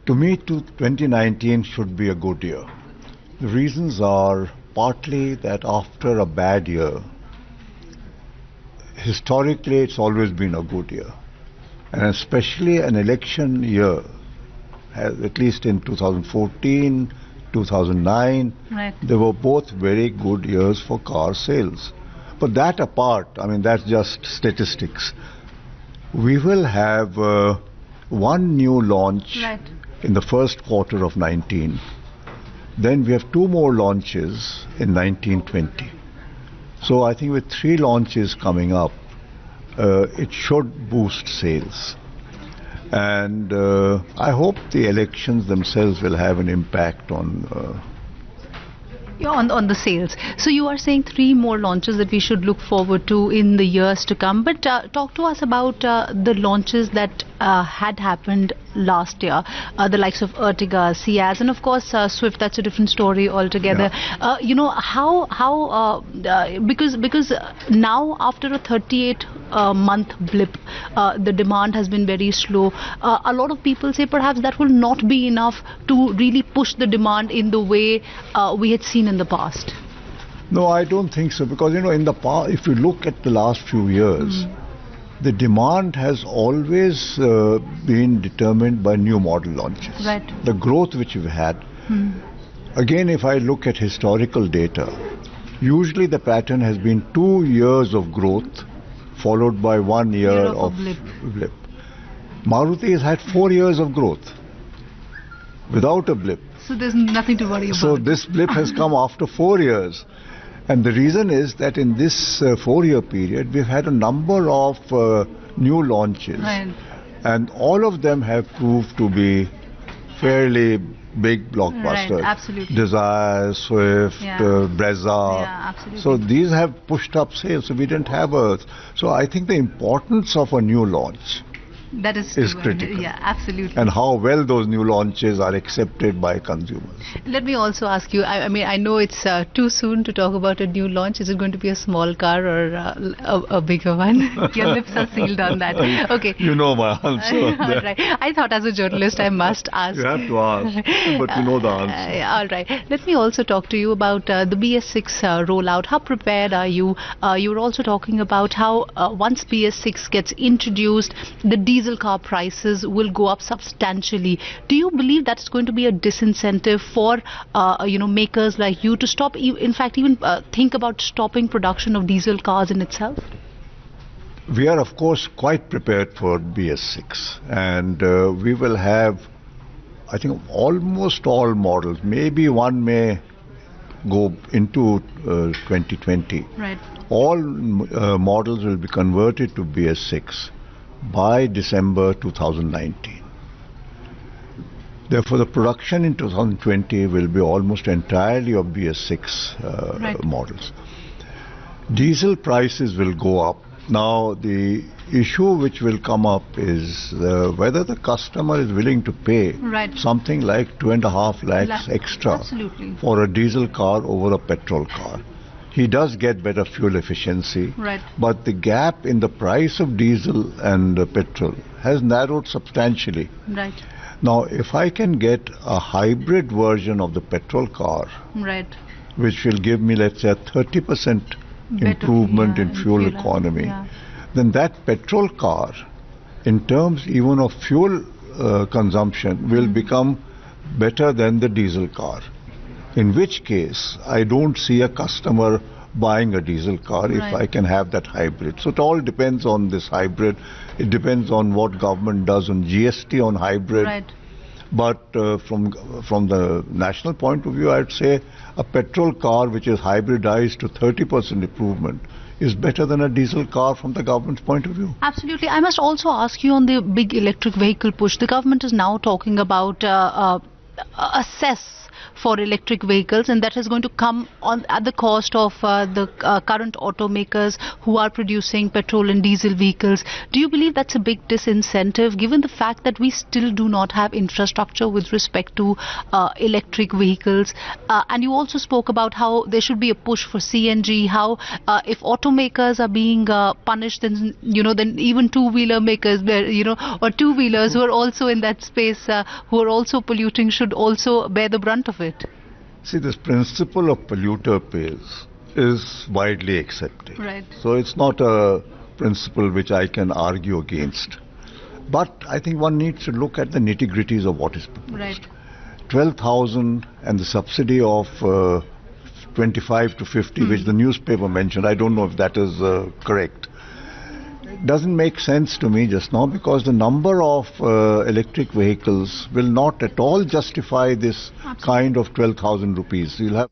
To me, 2019 should be a good year. The reasons are partly that after a bad year, historically it's always been a good year. And especially an election year, at least in 2014, 2009, Right. they were both very good years for car sales. But that apart, I mean, that's just statistics. We will have one new launch Right. in the first quarter of 19. Then we have two more launches in 1920. So I think with three launches coming up, it should boost sales. And I hope the elections themselves will have an impact on On the sales. So you are saying three more launches that we should look forward to in the years to come. But talk to us about the launches that had happened last year, the likes of Ertiga, Ciaz, and of course Swift. That's a different story altogether. Yeah. Because now after a 38 month blip, the demand has been very slow. A lot of people say perhaps that will not be enough to really push the demand in the way we had seen in the past. No, I don't think so, because in the past, if you look at the last few years, the demand has always been determined by new model launches. Right. The growth which we've had. Again, if I look at historical data, usually the pattern has been 2 years of growth followed by 1 year of blip. Maruti has had 4 years of growth without a blip. So there's nothing to worry about. So this blip has come after 4 years. And the reason is that in this 4-year period, we've had a number of new launches. Right. And all of them have proved to be fairly big blockbusters. Right, absolutely. Desire, Swift, Brezza. Yeah, absolutely. So these have pushed up sales. So we didn't have a... So I think the importance of a new launch that is critical. Yeah, absolutely. And how well those new launches are accepted by consumers. Let me also ask you, I mean, I know it's too soon to talk about a new launch. Is it going to be a small car or a bigger one? Your lips are sealed on that. Okay. You know my answer. All right. I thought as a journalist I must ask. You have to ask, but you know the answer. All right. Let me also talk to you about the BS6 rollout. How prepared are you? You were also talking about how once BS6 gets introduced, the diesel car prices will go up substantially. Do you believe that's going to be a disincentive for makers like you to stop, in fact even think about stopping production of diesel cars in itself? We are of course quite prepared for BS6, and we will have, I think, almost all models. Maybe one may go into 2020. Right. All models will be converted to BS6 by December 2019. Therefore, the production in 2020 will be almost entirely of BS6 models. Diesel prices will go up. Now, the issue which will come up is whether the customer is willing to pay something like 2.5 lakhs extra for a diesel car over a petrol car. He does get better fuel efficiency, but the gap in the price of diesel and petrol has narrowed substantially. Right. Now, if I can get a hybrid version of the petrol car, which will give me, let's say, a 30% improvement in fuel economy, then that petrol car, in terms even of fuel consumption, will become better than the diesel car. In which case, I don't see a customer buying a diesel car if I can have that hybrid. So it all depends on this hybrid. It depends on what government does on GST on hybrid. But from the national point of view, I'd say a petrol car which is hybridized to 30% improvement is better than a diesel car from the government's point of view. Absolutely. I must also ask you on the big electric vehicle push. The government is now talking about a cess for electric vehicles, and that is going to come at the cost of the current automakers who are producing petrol and diesel vehicles. Do you believe that's a big disincentive, given the fact that we still do not have infrastructure with respect to electric vehicles? And you also spoke about how there should be a push for CNG, how if automakers are being punished, then then even two-wheeler makers, or two-wheelers who are also in that space, who are also polluting, should also bear the brunt of it. See, this principle of polluter pays is widely accepted. Right. So it's not a principle which I can argue against. But I think one needs to look at the nitty-gritties of what is proposed. Right. 12,000 and the subsidy of 25 to 50, which the newspaper mentioned, I don't know if that is correct. It doesn't make sense to me just now, because the number of electric vehicles will not at all justify this kind of 12,000 rupees. You'll have